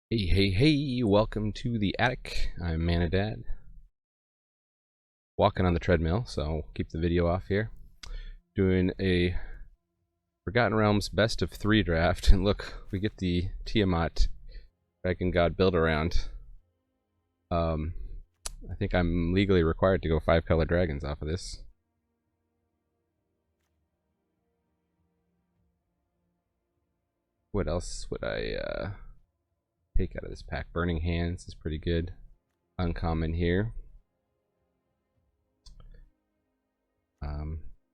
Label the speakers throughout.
Speaker 1: Hey, welcome to the attic. I'm Manadad. Walking on the treadmill, so keep the video off here. Doing a Forgotten Realms best of 3 draft, and look, we get the Tiamat Dragon God build around. I think I'm legally required to go 5 color dragons off of this. What else would I take out of this pack? Burning Hands is pretty good. Uncommon here.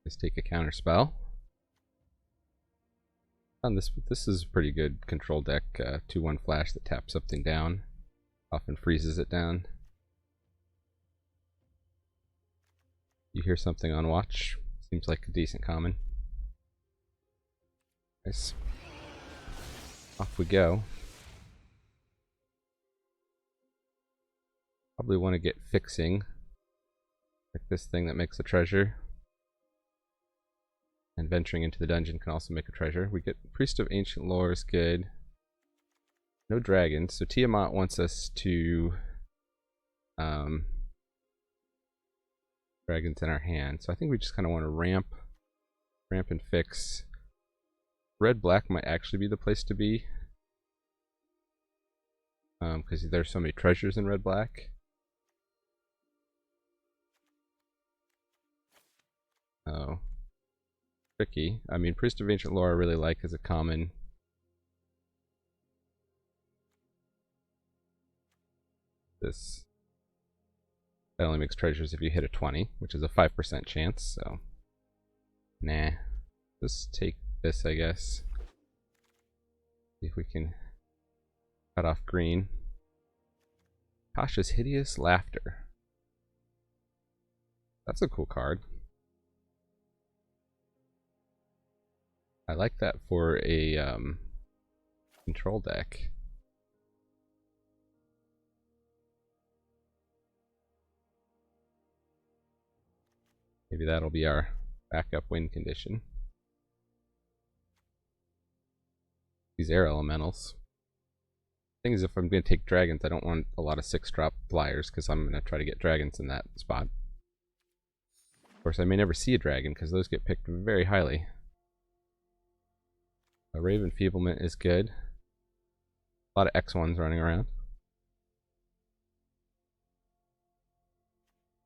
Speaker 1: Just take a counter spell. On this is a pretty good control deck. 2/1 flash that taps something down, often freezes it down. You hear something on watch. Seems like a decent common. Nice. Off we go. Probably want to get fixing, like this thing that makes a treasure. And venturing into the dungeon can also make a treasure. We get Priest of Ancient Lore is good. No dragons, so Tiamat wants us to dragons in our hand. So I think we just kind of want to ramp and fix. Red-black might actually be the place to be, because there's so many treasures in red-black. Oh. Tricky. I mean, Priest of Ancient Lore I really like as a common. This that only makes treasures if you hit a 20, which is a 5% chance, so nah. Just take this, I guess. See if we can cut off green. Tasha's Hideous Laughter. That's a cool card. I like that for a control deck. Maybe that'll be our backup win condition. These air elementals. Thing is, if I'm going to take dragons, I don't want a lot of 6-drop flyers because I'm going to try to get dragons in that spot. Of course, I may never see a dragon because those get picked very highly. A Raven Feeblement is good. A lot of X1s running around.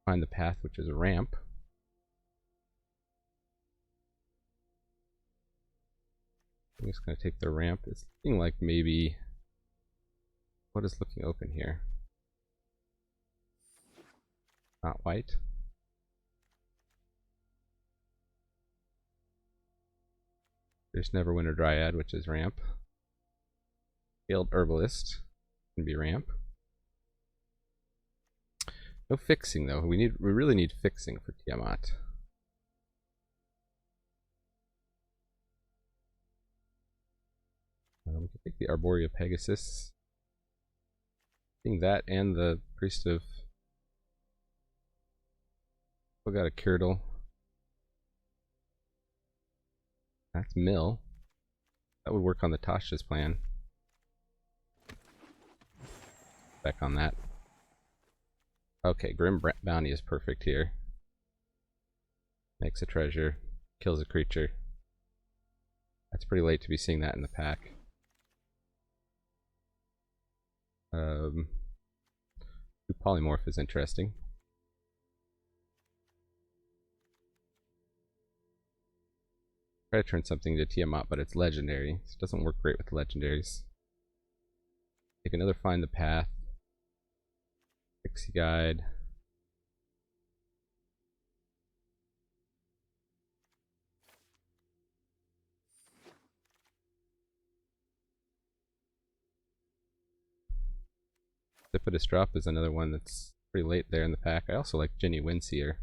Speaker 1: Find the Path, which is a ramp. I'm just going to take the ramp. It's looking like maybe... What is looking open here? Not white. There's Neverwinter Dryad, which is ramp. Failed Herbalist can be ramp. No fixing though. We really need fixing for Tiamat. We can take the Arborea Pegasus. I think that and the Priest of... Still got a Curdle. That's Mill. That would work on the Tasha's plan. Back on that. Okay, Grim Bounty is perfect here. Makes a treasure. Kills a creature. That's pretty late to be seeing that in the pack. Polymorph is interesting. Try to turn something to Tiamat, but it's legendary, so it doesn't work great with legendaries. Take another Find the Path. Pixie Guide. Precipitous Drop is another one that's pretty late there in the pack. I also like Jenny Windseer.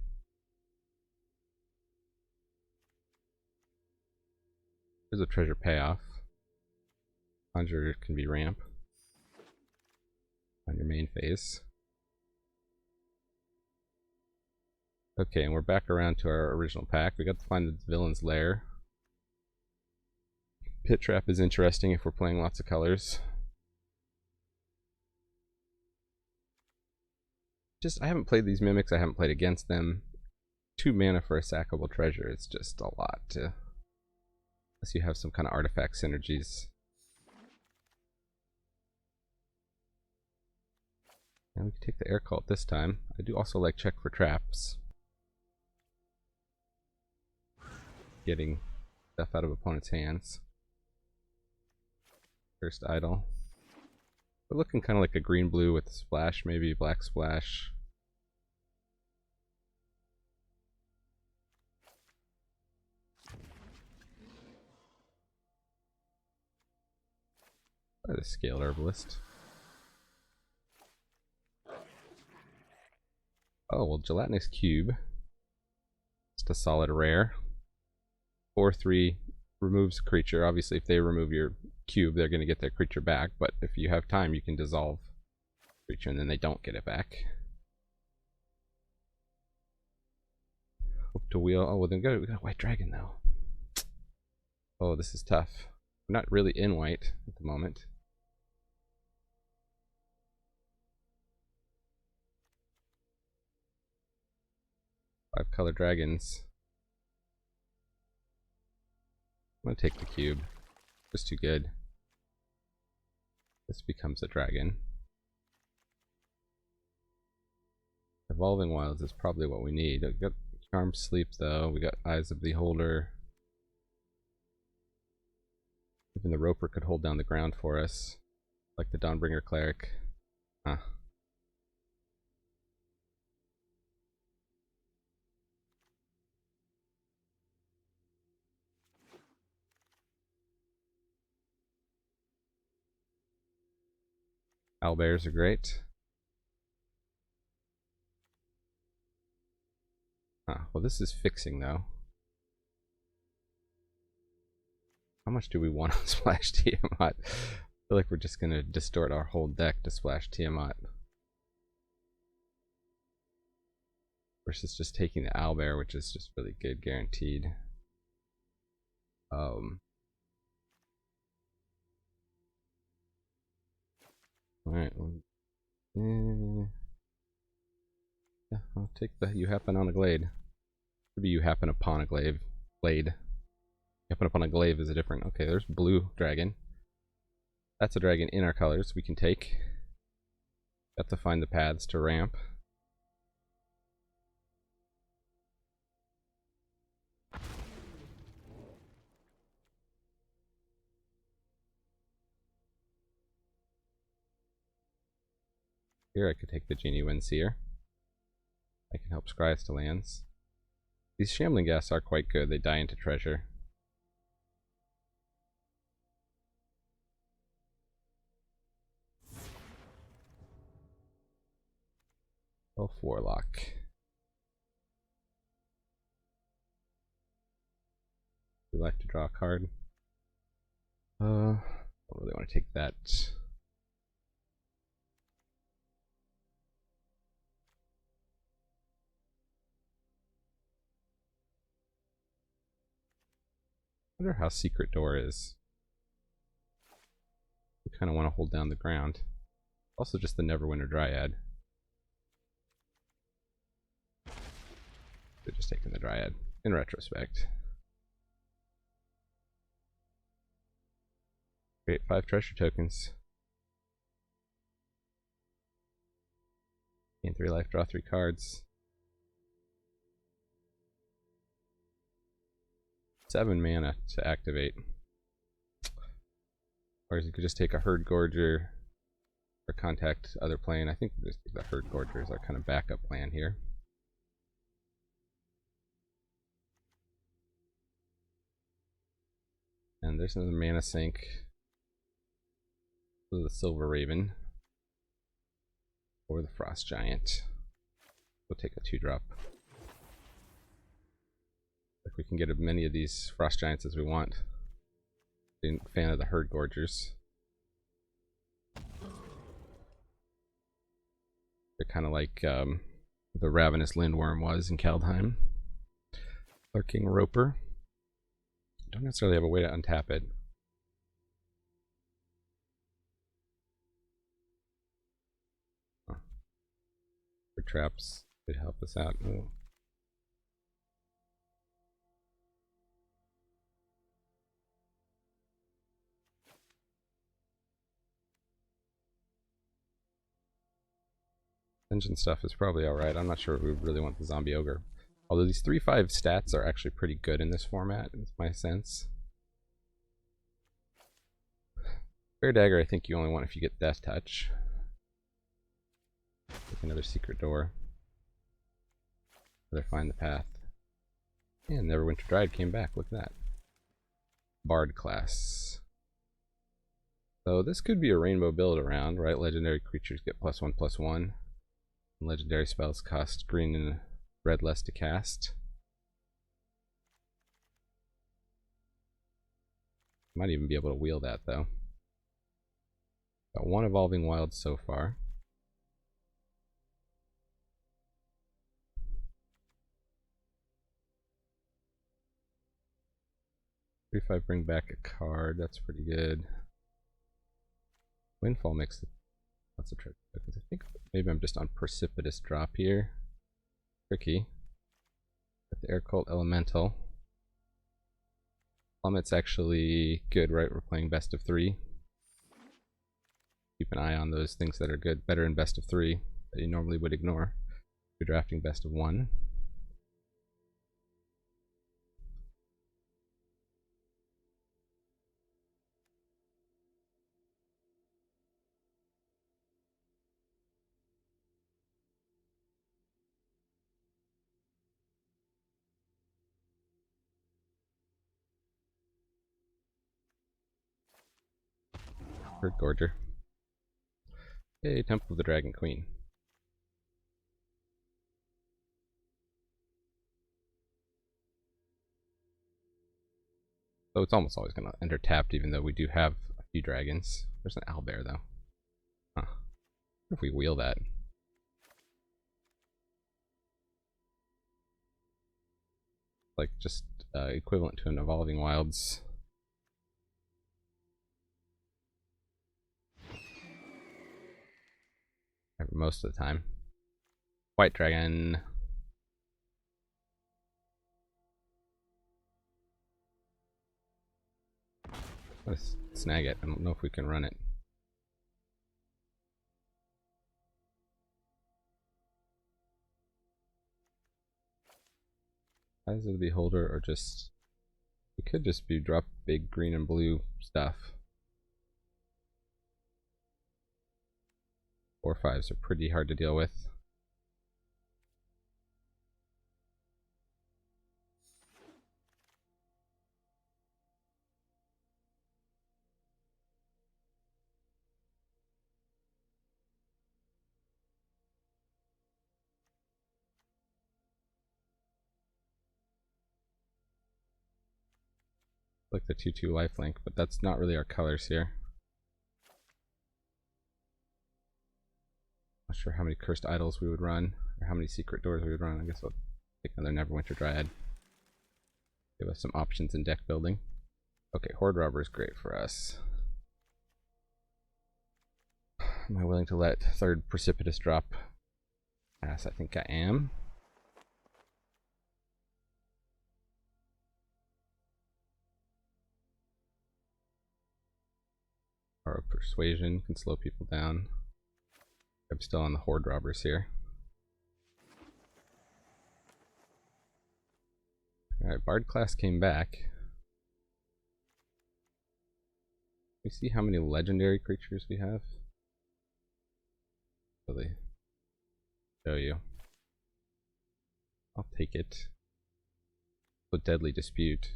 Speaker 1: There's a treasure payoff. Conjurer can be ramp on your main phase. Okay, and we're back around to our original pack. We got to find the villain's lair. Pit Trap is interesting if we're playing lots of colors. just, I haven't played these mimics, I haven't played against them. 2 mana for a sackable treasure, it's just a lot to, unless you have some kind of artifact synergies. And we can take the air cult this time. I do also like check for traps. Getting stuff out of opponent's hands. First idol. We're looking kind of like a green-blue with splash, maybe black splash. By the Scaled Herbalist. Oh, well, Gelatinous Cube. Just a solid rare. 4/3 removes a creature. Obviously, if they remove your cube, they're going to get their creature back. But if you have time, you can dissolve the creature and then they don't get it back. Hope to wheel. Oh, well, then we got a white dragon, though. Oh, this is tough. We're not really in white at the moment. Five color dragons. I'm gonna take the cube. Just too good. This becomes a dragon. Evolving Wilds is probably what we need. We got Charmed Sleep though. We got Eyes of the Beholder. Even the Roper could hold down the ground for us, like the Dawnbringer Cleric. Huh. Owlbears are great. Well, this is fixing though. How much do we want to splash Tiamat? I feel like we're just gonna distort our whole deck to splash Tiamat. Versus just taking the Owlbear, which is just really good, guaranteed. Alright. Yeah, I'll take the You Happen on a Glade. Maybe You Happen Upon a Glade. Happen Upon a Glaive is a different. Okay, there's blue dragon. That's a dragon in our colors we can take. Got to find the paths to ramp. Here I could take the Genie Windseer. I can help scry us to lands. These Shambling Gas are quite good. They die into treasure. Elf Warlock. We like to draw a card. I don't really want to take that. I wonder how Secret Door is. We kind of want to hold down the ground. Also just the Neverwinter Dryad. They're just taking the Dryad in retrospect. Create 5 treasure tokens. Gain 3 life, draw 3 cards. 7 mana to activate. Or you could just take a Herd Gorger or contact other plane. I think we'll just take the Herd Gorger as our kind of backup plan here. And there's another mana sink. The Silver Raven. Or the Frost Giant. We'll take a 2-drop. Like we can get as many of these Frost Giants as we want. Being a fan of the Herd Gorgers. They're kind of like the Ravenous Lindworm was in Kaldheim. Lurking Roper. Don't necessarily have a way to untap it. traps could help us out. Ooh. Engine stuff is probably alright. I'm not sure if we really want the zombie ogre. Although these 3/5 stats are actually pretty good in this format, is my sense. Fair dagger, I think you only want if you get death touch. Like another secret door. Or find the path. And Neverwinter Dried came back. Look at that. Bard class. So this could be a rainbow build around, right? Legendary creatures get +1/+1. Legendary spells cost green and red less to cast. Might even be able to wheel that though. Got one Evolving Wild so far. If I bring back a card, that's pretty good. Windfall makes lots of tricky. I think maybe I'm just on precipitous drop here. Tricky. Got the Air Cult Elemental. Plummet's actually good, right? We're playing best of 3. Keep an eye on those things that are good, better in best of 3 that you normally would ignore. You're drafting best of 1. Gorger. Hey, Temple of the Dragon Queen. So it's almost always going to enter tapped, even though we do have a few dragons. There's an owlbear, though. Huh. What if we wheel that? Like, just equivalent to an Evolving Wilds. Most of the time. White dragon. Let's snag it. I don't know if we can run it. Eyes of the Beholder, or just... We could just be drop big green and blue stuff. 4/5s are pretty hard to deal with. Like the 2/2 lifelink, but that's not really our colors here. Not sure how many Cursed Idols we would run, or how many Secret Doors we would run. I guess we'll take another Neverwinter Dryad. Give us some options in deck building. Okay, Horde Robber is great for us. Am I willing to let third Precipitous drop pass? I think I am. Or Persuasion can slow people down. I'm still on the Horde Robbers here. Alright, Bard class came back. We see how many legendary creatures we have. Really show you. I'll take it. So Deadly Dispute.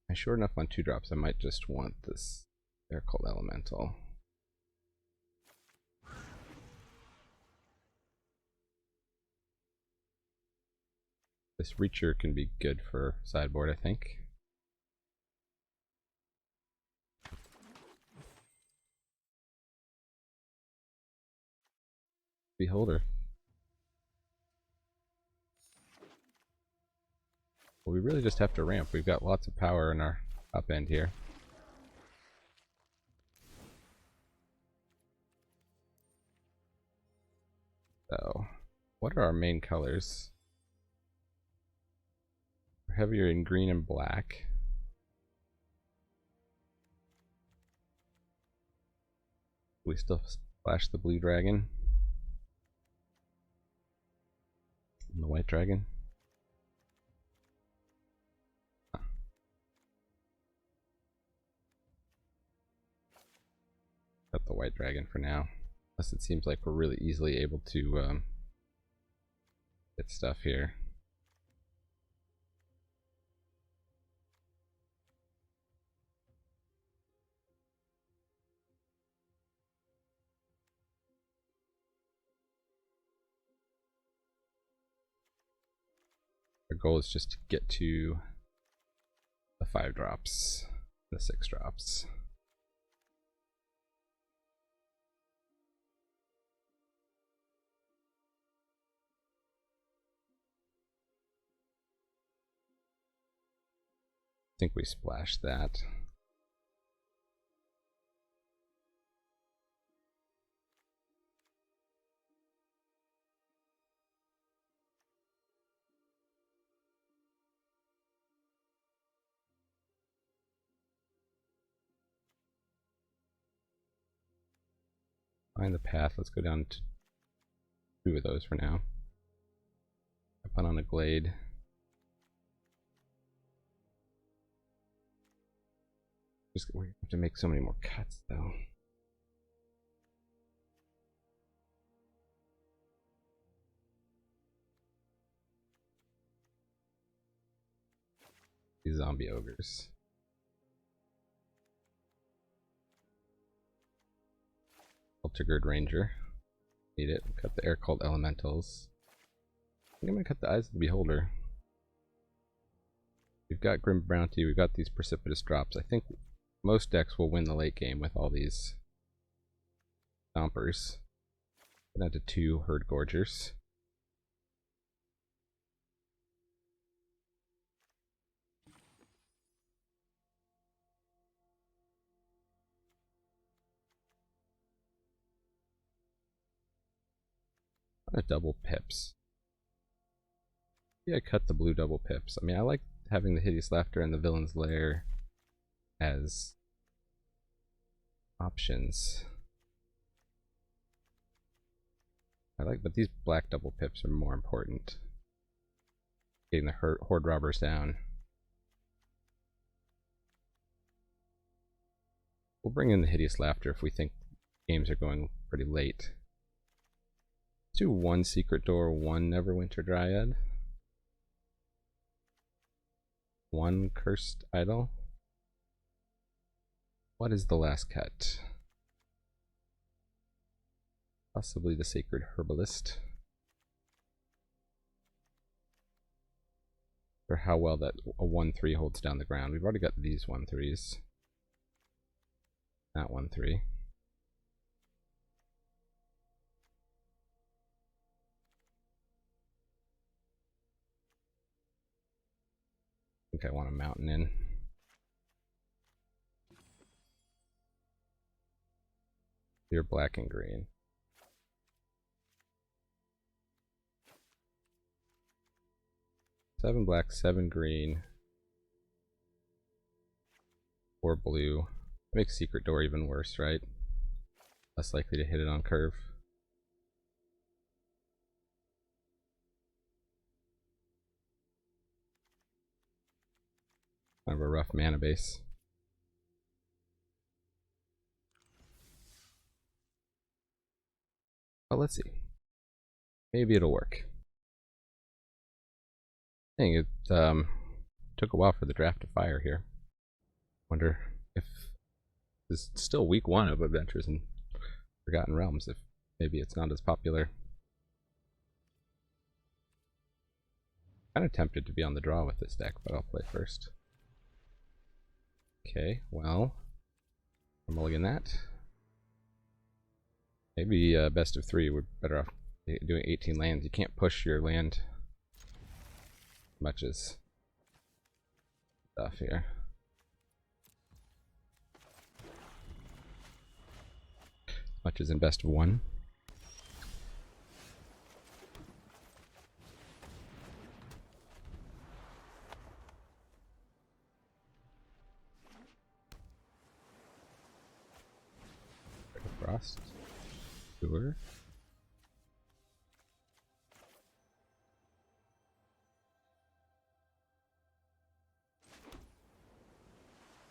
Speaker 1: I'm short enough on 2-drops. I might just want this Air Cult Elemental. This Reacher can be good for sideboard, I think. Beholder. Well, we really just have to ramp. We've got lots of power in our top end here. So, what are our main colors? We're heavier in green and black. We still splash the blue dragon and the white dragon. Got the white dragon for now. Unless it seems like we're really easily able to get stuff here. Our goal is just to get to the 5 drops, the 6 drops. I think we splashed that. Find the path. Let's go down to 2 of those for now. I put on a glade. We have to make so many more cuts though. These zombie ogres. Altergird Ranger. Need it. Cut the air called elementals. I think I'm gonna cut the eyes of the beholder. We've got Grim Bounty, we've got these precipitous drops. I think most decks will win the late game with all these stompers. Down to 2 Herd Gorgers. A double pips. Yeah, I cut the blue double pips. I mean, I like having the Hideous Laughter and the Villain's Lair as options. But these black double pips are more important. Getting the Horde Robbers down. We'll bring in the Hideous Laughter if we think games are going pretty late. Let's do 1 Secret Door, 1 Neverwinter Dryad. 1 Cursed Idol. What is the last cut? Possibly the Sacred Herbalist. Or how well that a 1/3 holds down the ground. We've already got these 1/3s. That 1/3. I think I want a mountain in. You're black and green. Seven black, 7 green, 4 blue. Makes Secret Door even worse, right? Less likely to hit it on curve. Kind of a rough mana base. But let's see. Maybe it'll work. I think it took a while for the draft to fire here. Wonder if this is still week 1 of Adventures in Forgotten Realms, if maybe it's not as popular. Kind of tempted to be on the draw with this deck, but I'll play first. Okay, well, I'm mulligan that. Maybe best of 3, we're better off doing 18 lands. You can't push your land much as stuff here. much as in best of one. Frost. Sure.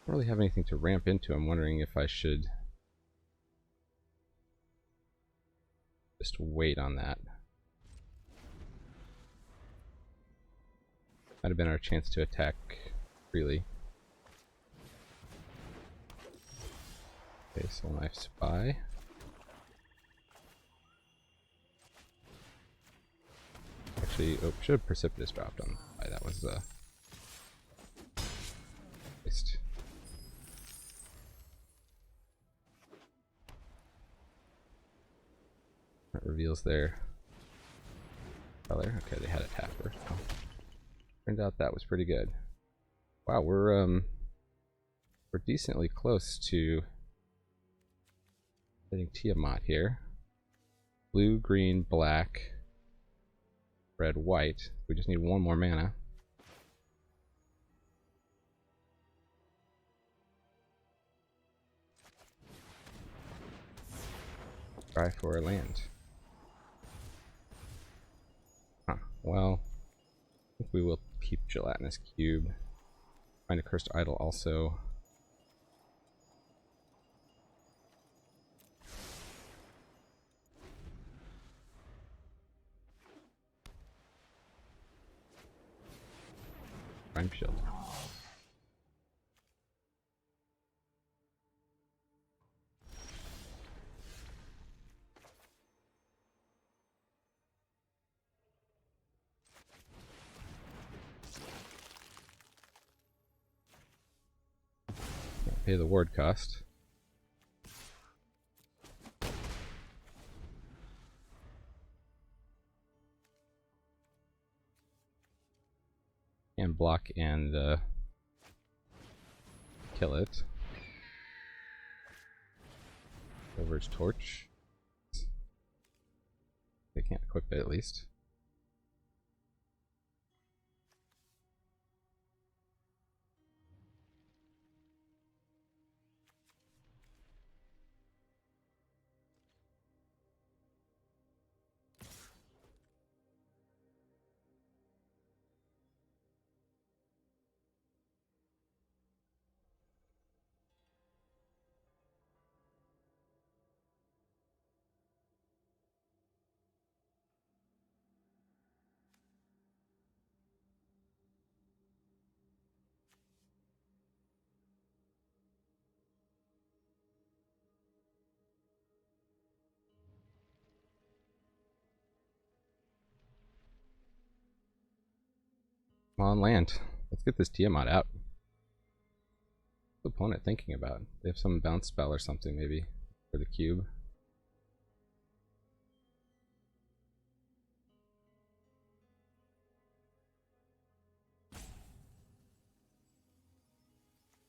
Speaker 1: Don't really have anything to ramp into. I'm wondering if I should just wait on that. Might have been our chance to attack freely. Okay, Soul Knife Spy. Actually, oh, should have Precipitous dropped on. That was waste. That reveals their color. Okay, they had a tapper. So. Turned out that was pretty good. Wow, we're decently close to getting Tiamat here. Blue, green, black, red, white. We just need one more mana. Try for a land. Huh. Well, I think we will keep Gelatinous Cube. Find a Cursed Idol also. Prime Shield. Pay the ward cost. And block and kill it. Overage Torch. They can't equip it at least. Come on, land. Let's get this Tiamat out. What's the opponent thinking about? They have some bounce spell or something maybe for the cube.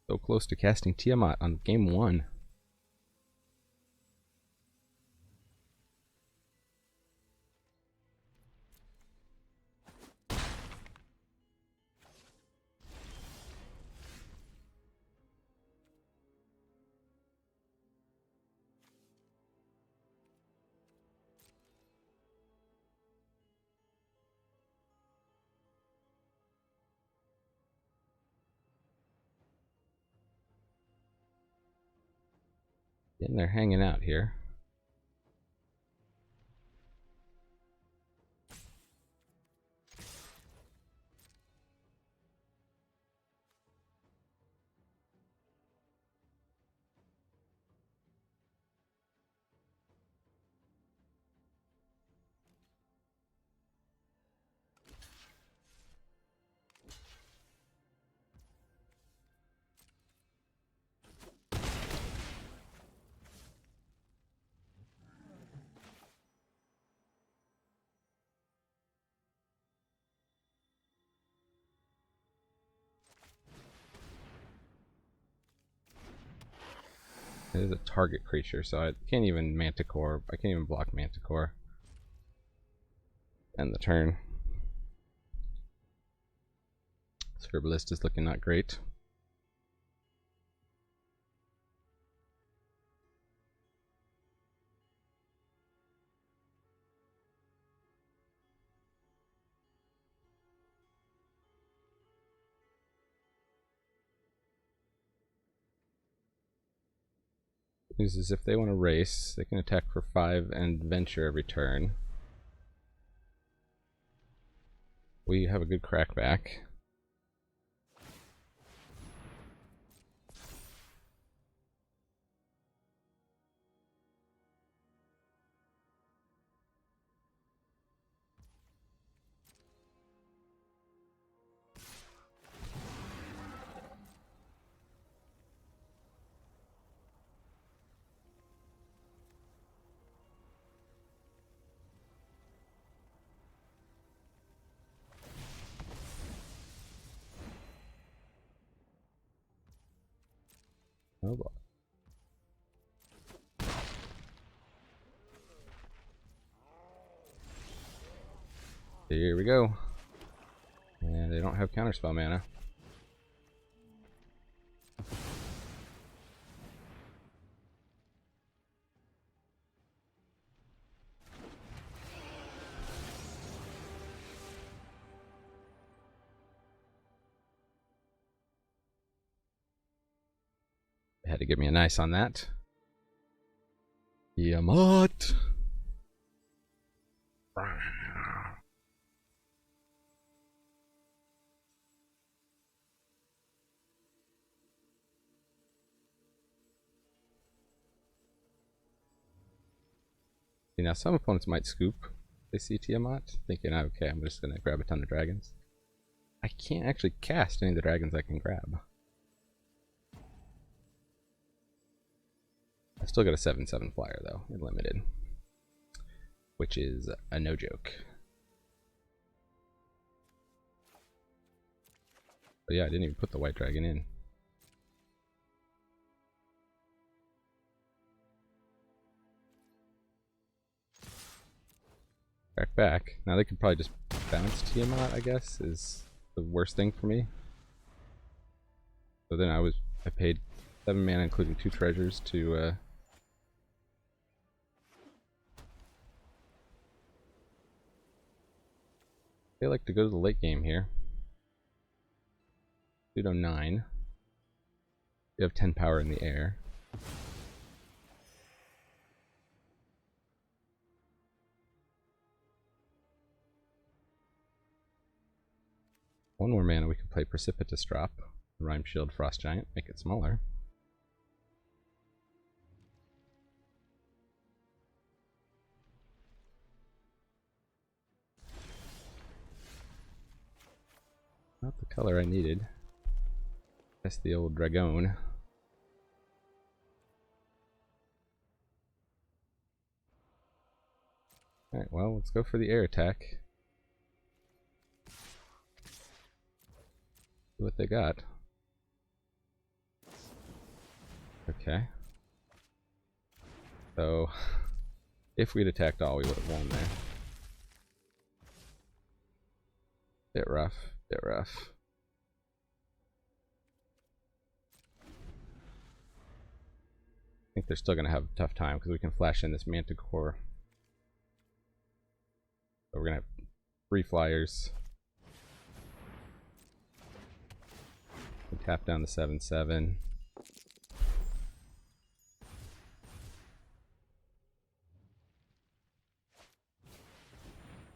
Speaker 1: So close to casting Tiamat on game 1. And they're hanging out here. It is a target creature, so I can't even Manticore. I can't even block Manticore. End the turn. Scribblist is looking not great. Is if they want to race, they can attack for 5 and venture every turn. We have a good crackback. Oh boy. Here we go. And they don't have counterspell mana. They had to give me a nice on that. Tiamat. Now some opponents might scoop. They see Tiamat, thinking, okay, I'm just gonna grab a ton of dragons. I can't actually cast any of the dragons I can grab. I still got a 7/7 flyer though, in limited, which is a no joke. But yeah, I didn't even put the white dragon in. Back. Now they could probably just bounce Tiamat, I guess, is the worst thing for me. So then I paid 7 mana, including 2 treasures, to they like to go to the late game here. 209. You have 10 power in the air. One more mana, we can play Precipitous Drop, Rhyme Shield, Frost Giant, make it smaller. Not the color I needed. That's the old Dragon. Alright, well, let's go for the air attack. See what they got. Okay. So, if we'd attacked all, we would have won there. Bit rough, bit rough. I think they're still going to have a tough time because we can flash in this Manticore. So we're going to have 3 flyers. We tap down the 7/7.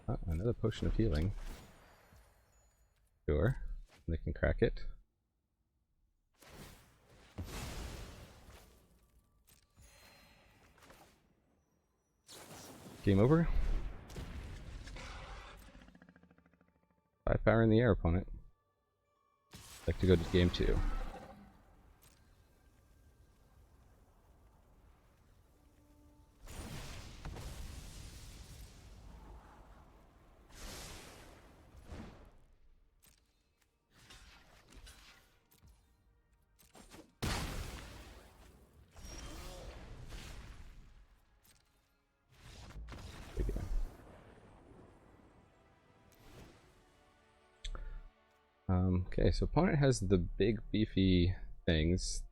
Speaker 1: Oh, another potion of healing. Sure, they can crack it. Game over. 5 power in the air, opponent. Like to go to game 2. Okay, so opponent has the big beefy things.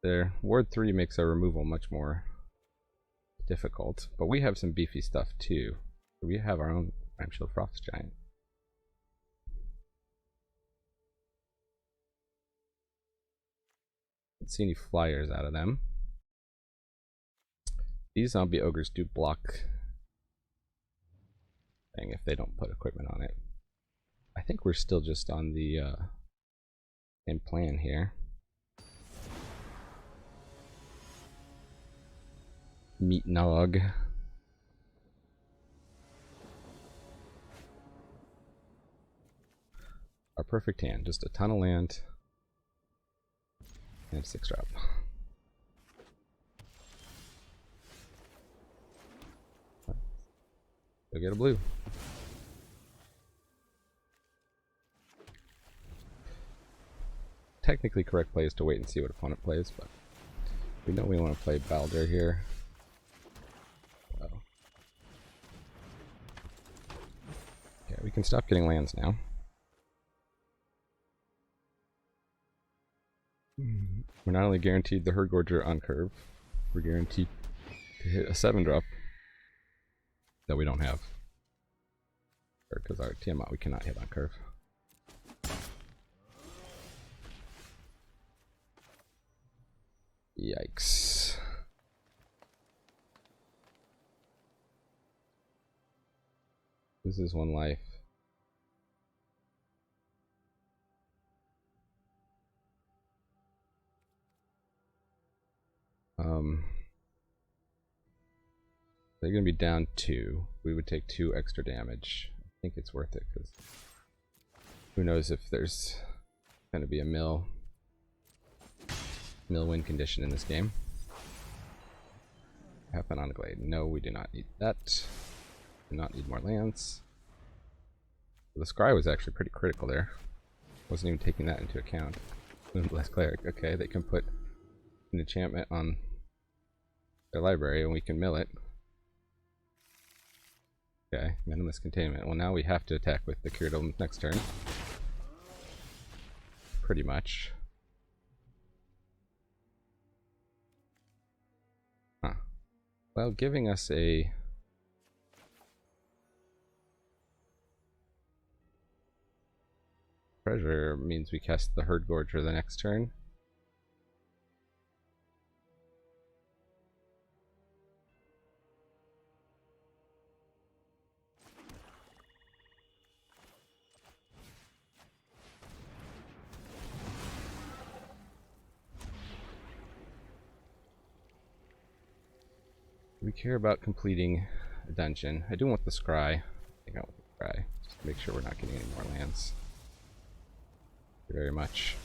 Speaker 1: Their Ward 3 makes our removal much more difficult, but we have some beefy stuff too. We have our own Prime Shield Frost Giant. Don't see any flyers out of them. These zombie ogres do block thing if they don't put equipment on it. I think we're still just on the same plan here. Meat nog. Our perfect hand, just a ton of land and 6-drop. Go get a blue. Technically correct play is to wait and see what opponent plays, but we know we want to play Baldur here. So. Okay, we can stop getting lands now. We're not only guaranteed the Herd Gorger on curve, we're guaranteed to hit a 7-drop that we don't have. Because our Tiamat we cannot hit on curve. Yikes. This is one life. They're going to be down 2. We would take 2 extra damage. I think it's worth it because who knows if there's going to be a mill win condition in this game. Happen on a glade. No, we do not need that. Do not need more lands. The scry was actually pretty critical there. Wasn't even taking that into account. Moonblast Cleric. Okay, they can put an enchantment on their library and we can mill it. Okay, minimalist containment. Well, now we have to attack with the Curative next turn. Pretty much. Huh. Well, giving us a treasure means we cast the Herd Gorger the next turn. We care about completing a dungeon. I do want the scry. I think I want the scry. Just to make sure we're not getting any more lands. Thank you very much.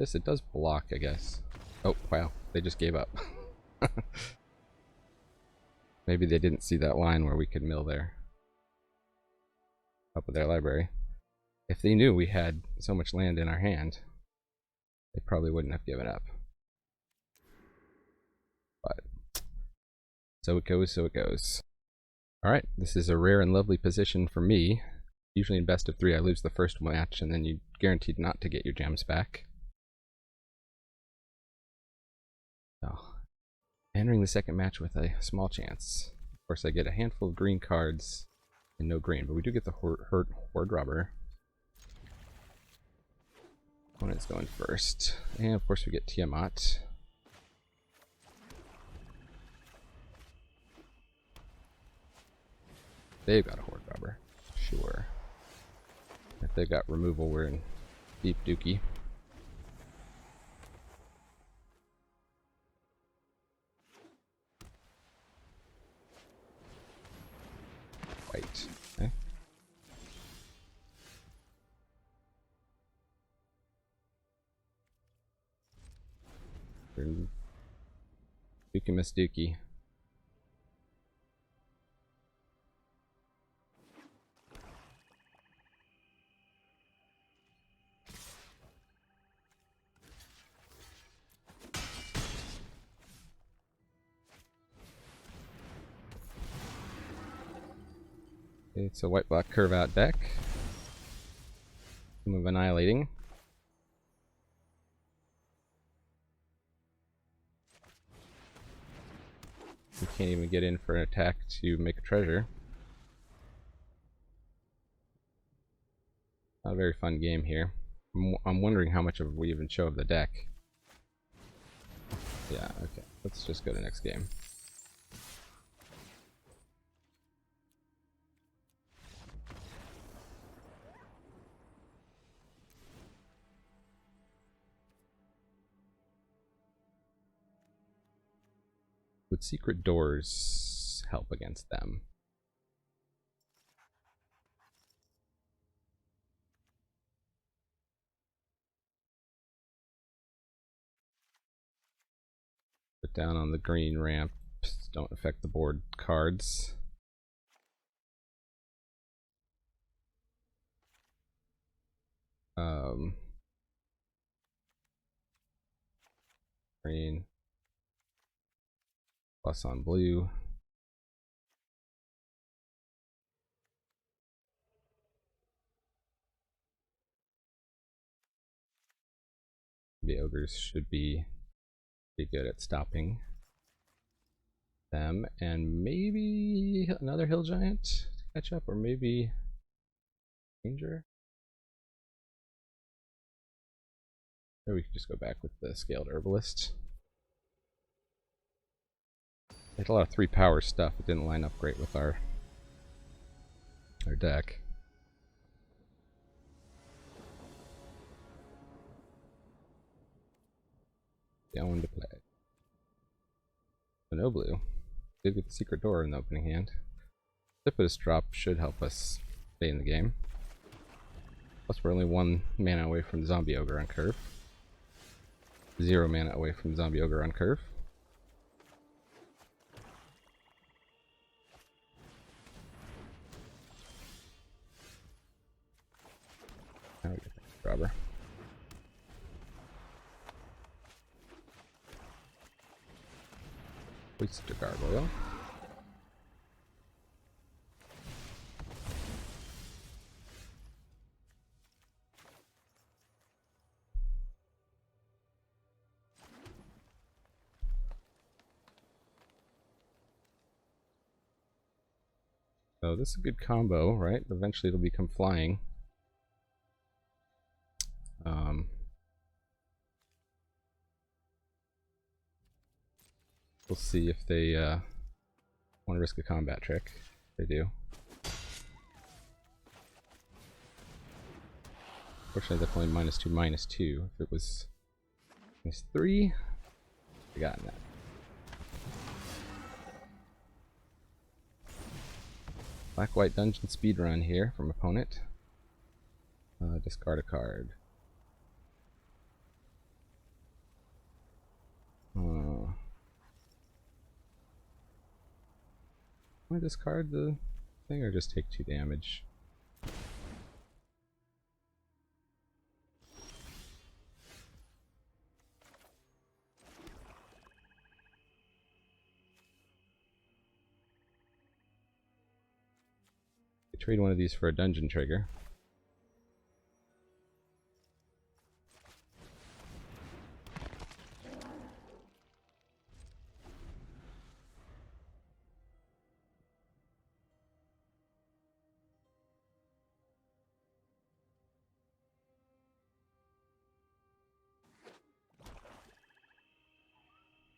Speaker 1: It does block, I guess. Oh, wow. They just gave up. Maybe they didn't see that line where we could mill their top of their library. If they knew we had so much land in our hand, they probably wouldn't have given up. But so it goes, so it goes. Alright, this is a rare and lovely position for me. Usually in best of 3 I lose the first match and then you're guaranteed not to get your gems back. Oh. Entering the second match with a small chance. Of course I get a handful of green cards and no green, but we do get the Horde Robber. Opponent's going first. And of course we get Tiamat. They've got a Horde Robber. Sure. If they've got removal, we're in deep dookie. White. Okay. Dookie Miss Dookie. It's a white-black curve-out deck. Move annihilating. We can't even get in for an attack to make a treasure. Not a very fun game here. I'm wondering how much of we even show of the deck. Yeah, okay. Let's just go to next game. Would secret doors help against them? Put down on the green ramp. Don't affect the board cards. Green. Plus on blue. The ogres should be good at stopping them, and maybe another hill giant to catch up, or maybe ranger. Or we could just go back with the scaled herbalist. They had a lot of 3 power stuff. It didn't line up great with our deck. Down to play. So no blue. Did get the secret door in the opening hand. Precipitous drop should help us stay in the game. Plus we're only 1 mana away from the zombie ogre on curve. 0 mana away from the zombie ogre on curve. Now we get the robber. Waste a gargoyle. So this is a good combo, right? Eventually it'll become flying. We'll see if they want to risk a combat trick. They do. Fortunately, that's only -2/-2. If it was -3, I got that. Black-white dungeon speedrun here from opponent. Discard a card. Want to discard the thing or just take 2 damage? Trade one of these for a dungeon trigger.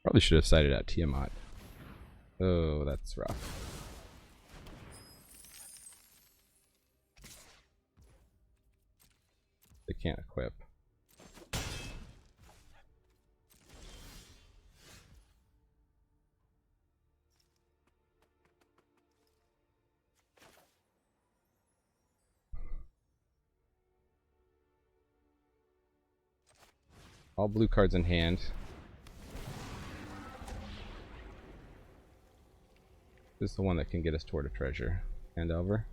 Speaker 1: Probably should have sided out Tiamat. Oh, that's rough. They can't equip. All blue cards in hand. This is the one that can get us toward a treasure. Hand over.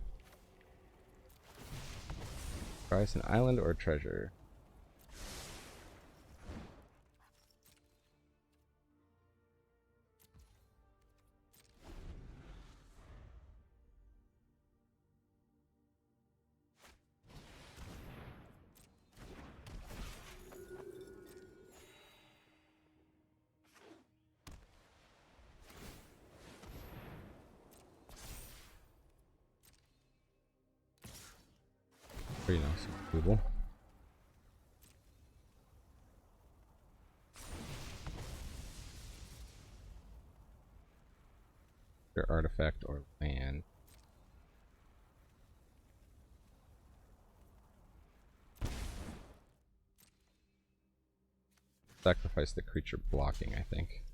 Speaker 1: Price an island or a treasure. Or, you know, some Google. Your artifact or land. Sacrifice the creature blocking, I think.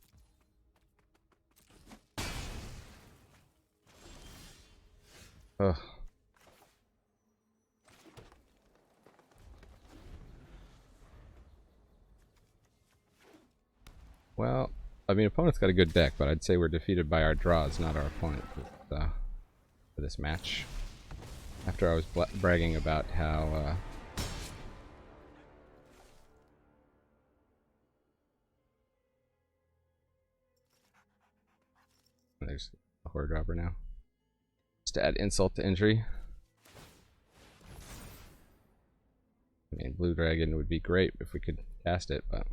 Speaker 1: Ugh. Well, I mean, opponent's got a good deck, but I'd say we're defeated by our draws, not our opponent, for this match. After I was bragging about how there's a horror dropper now. Just to add insult to injury. I mean, Blue Dragon would be great if we could cast it, but...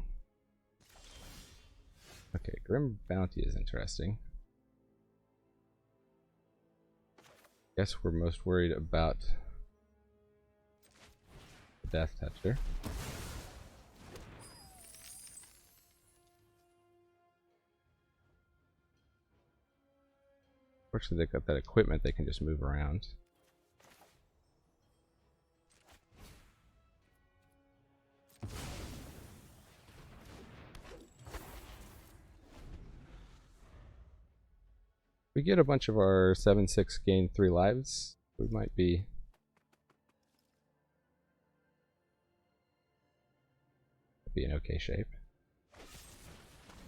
Speaker 1: Okay, Grim Bounty is interesting. Guess we're most worried about the Death Toucher. Fortunately, they've got that equipment they can just move around. We get a bunch of our 7/6 gain 3 lives, we might be in okay shape.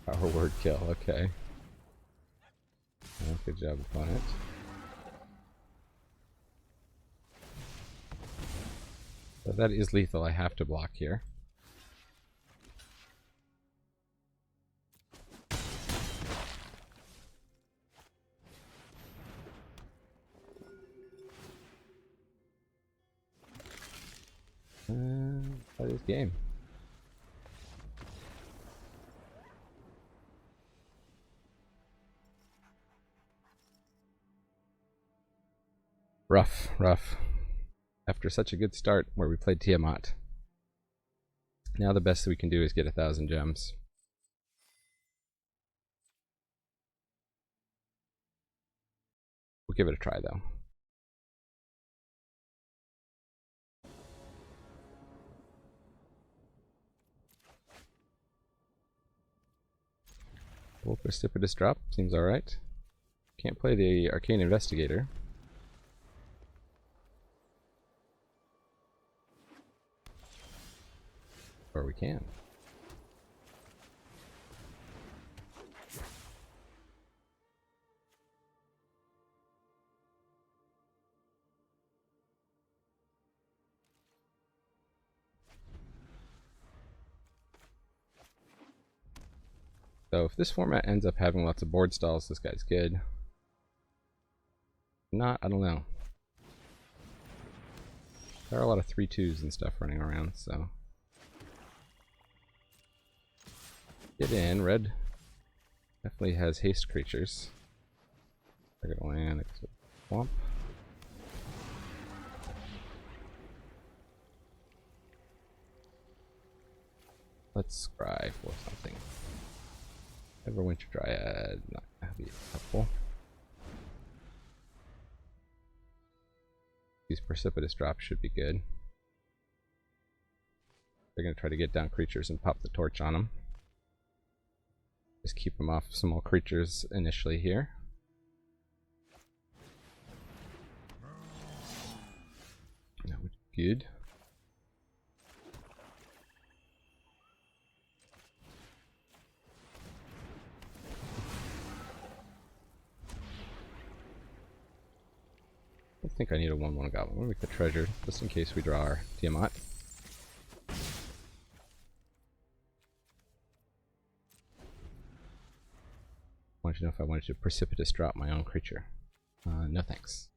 Speaker 1: Power word kill, okay. Well, good job, opponent. So that is lethal, I have to block here. That is game. Rough, rough. After such a good start where we played Tiamat. Now the best we can do is get 1,000 gems. We'll give it a try though. Full precipitous drop, seems alright. Can't play the Arcane Investigator. Or we can. So if this format ends up having lots of board stalls, this guy's good. Not, I don't know. There are a lot of 3/2s and stuff running around, so. Get in, red definitely has haste creatures. They're gonna land, swamp. Let's scry for something. Everwinter Dryad, not gonna be helpful. These precipitous drops should be good. They're gonna try to get down creatures and pop the torch on them. Just keep them off small creatures initially here. That would be good. I don't think I need a 1/1 goblin. We'll make the treasure just in case we draw our Tiamat. Wanted to know if I wanted to precipitous drop my own creature. No thanks.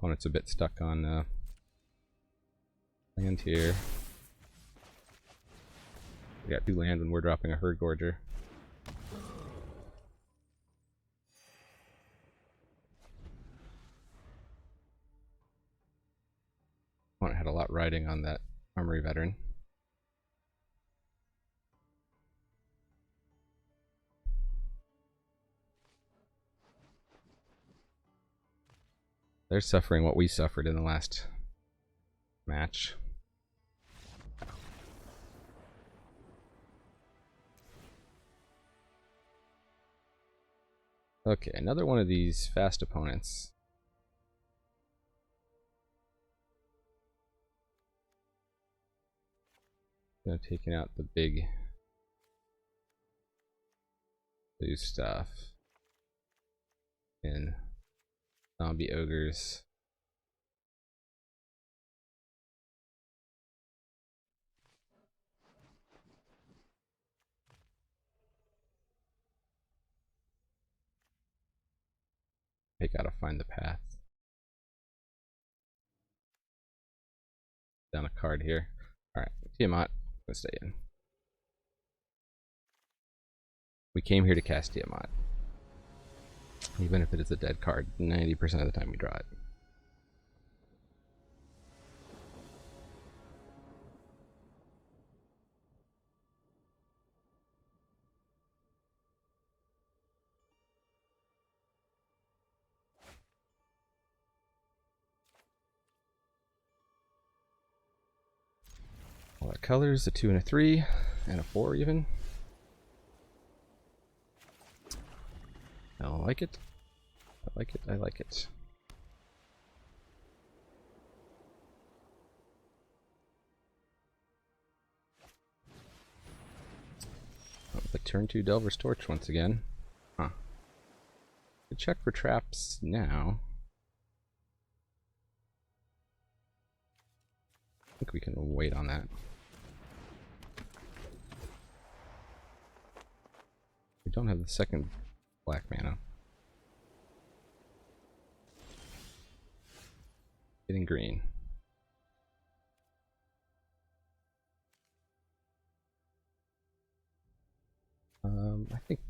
Speaker 1: Opponent's a bit stuck on land here. We got 2 land when we're dropping a Herd Gorger. Opponent had a lot riding on that Armory Veteran. They're suffering what we suffered in the last match. Okay, another one of these fast opponents. Taking out the big blue stuff and zombie ogres. I gotta find the path. Down a card here. Alright, Tiamat, I'm gonna stay in. We came here to cast Tiamat. Even if it is a dead card, 90% of the time we draw it. All our colors, a 2 and a 3, and a 4 even. I like it. I like it. I like it. Oh, the turn 2 Delver's Torch once again. Huh. We check for traps now. I think we can wait on that. We don't have the second black mana. Getting green. I think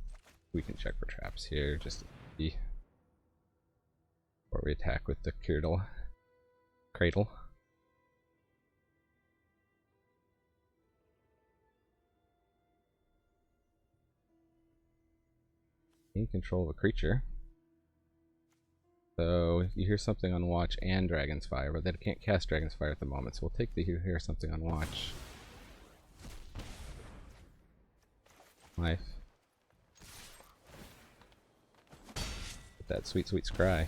Speaker 1: we can check for traps here just to see before we attack with the cradle. Gain control of a creature. So you hear something on watch and Dragon's Fire, but they can't cast Dragon's Fire at the moment, so we'll take the hear something on watch. Life. Get that sweet, sweet scry.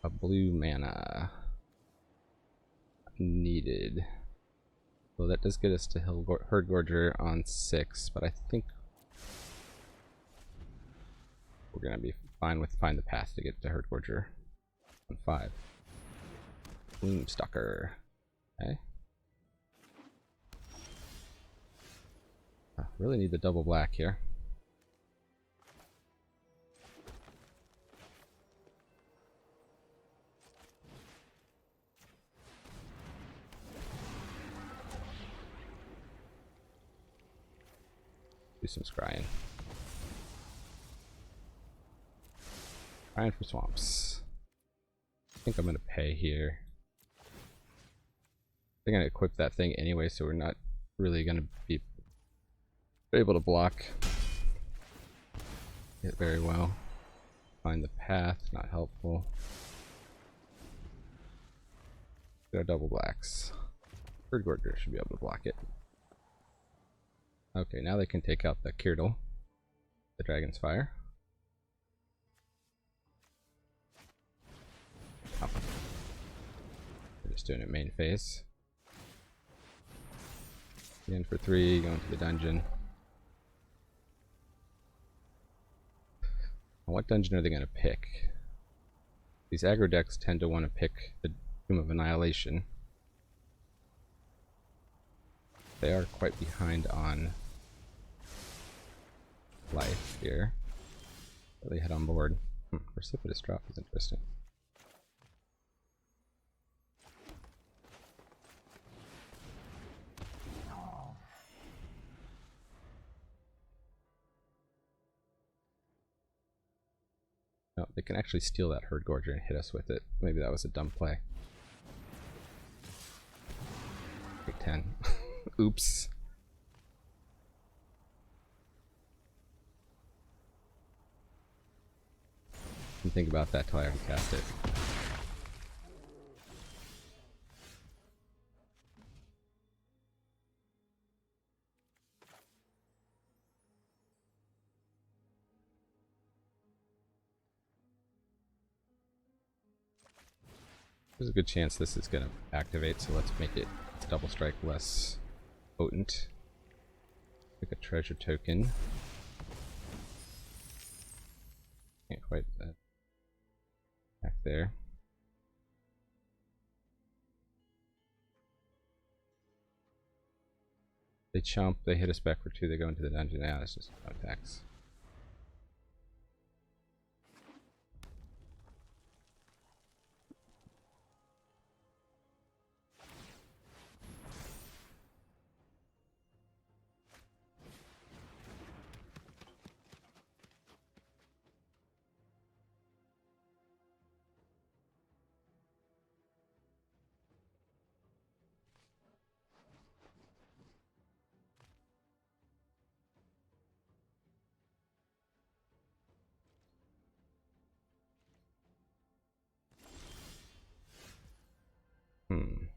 Speaker 1: A blue mana. Needed. So that does get us to Herd Gorger on 6, but I think we're gonna be fine with Find the Path to get to Herd Gorger on 5. Gloomstalker. Okay. Really need the double black here. Do some scrying. Scrying for swamps. I think I'm gonna pay here. They're gonna equip that thing anyway, so we're not really gonna be able to block it very well. Find the path, not helpful. Get our double blacks. Herd Gorger should be able to block it. Okay, now they can take out the Kirtle, the Dragon's Fire. Oh. We're just doing it main phase. In for 3, going to the dungeon. What dungeon are they going to pick? These aggro decks tend to want to pick the Tomb of Annihilation. They are quite behind on life here. Really head on board. Precipitous drop is interesting. No, they can actually steal that Herd Gorger and hit us with it. Maybe that was a dumb play. Take 10. Oops. Didn't think about that till I already cast it. There's a good chance this is going to activate, so let's make it double strike less potent. Pick a treasure token. Can't quite back there. They chomp, they hit us back for 2, they go into the dungeon. Now that's just no attacks.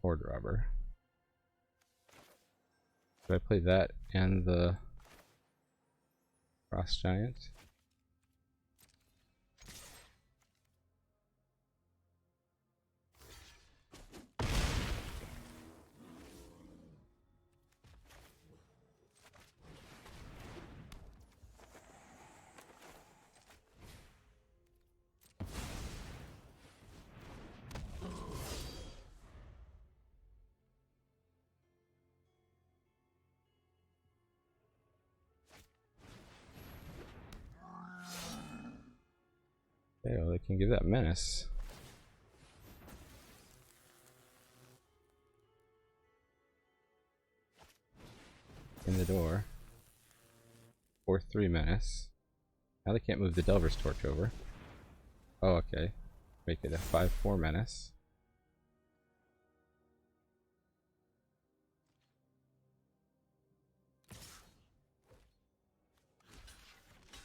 Speaker 1: Horde Robber. Do I play that and the Frost Giant? Okay, well, they can give that menace. In the door. 4/3 menace. Now they can't move the Delver's Torch over. Oh, okay. Make it a 5/4 menace.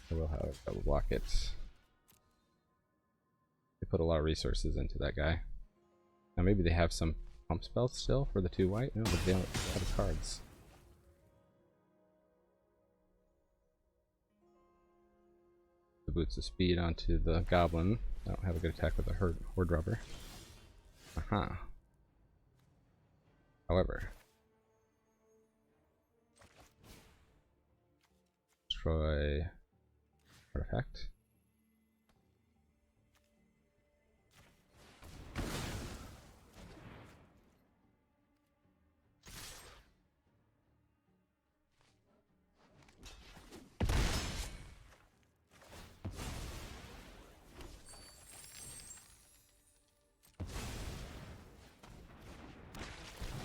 Speaker 1: I will, however, double block it. They put a lot of resources into that guy. Now maybe they have some pump spells still for the 2 white? No, but they don't have cards. The boots of speed onto the goblin. I don't have a good attack with the horde robber. Aha. However, destroy artifact.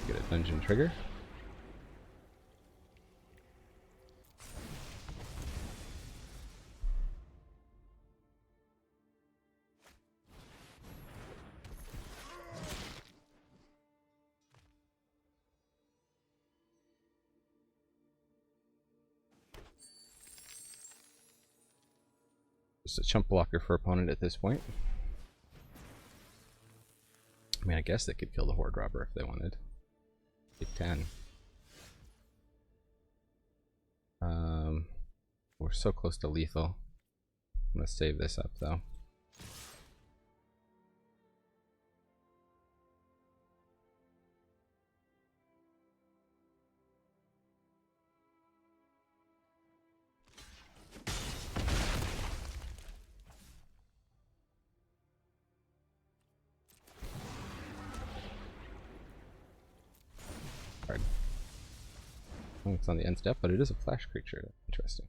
Speaker 1: Get a dungeon trigger. Just a chump blocker for opponent at this point. I mean, I guess they could kill the horde robber if they wanted. Take 10. We're so close to lethal. I'm gonna save this up though. Card. Oh, it's on the end step, but it is a flash creature. Interesting.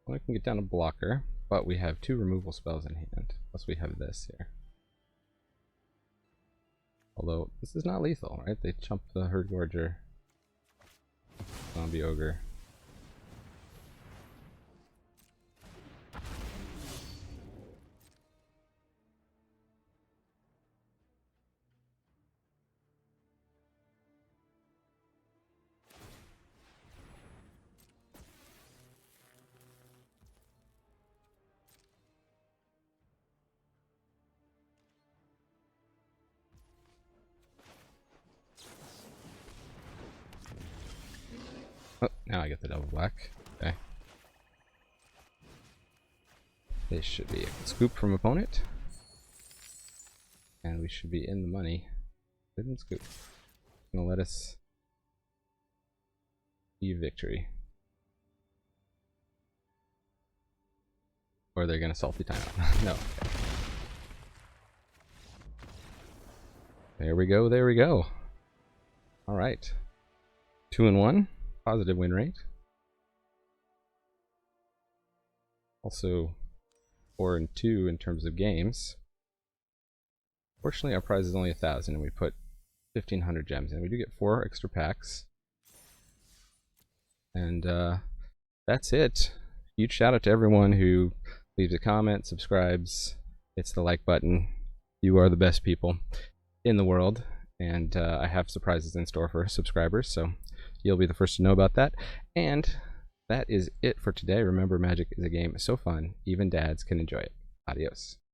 Speaker 1: Well, I can get down a blocker, but we have 2 removal spells in hand. Plus we have this here. Although, this is not lethal, right? They chump the Herd Gorger. Zombie Ogre. now I get the double black. Okay. This should be a scoop from opponent. And we should be in the money. Didn't scoop. Gonna let us see victory. Or they're gonna salty timeout. No. Okay. There we go, there we go. Alright. 2-1. Positive win rate. Also 4-2 in terms of games. Fortunately, our prize is only 1,000 and we put 1,500 gems in. We do get 4 extra packs. And that's it. Huge shout out to everyone who leaves a comment, subscribes, hits the like button. You are the best people in the world. And I have surprises in store for subscribers, so you'll be the first to know about that. And that is it for today. Remember, Magic is a game so fun, even dads can enjoy it. Adios.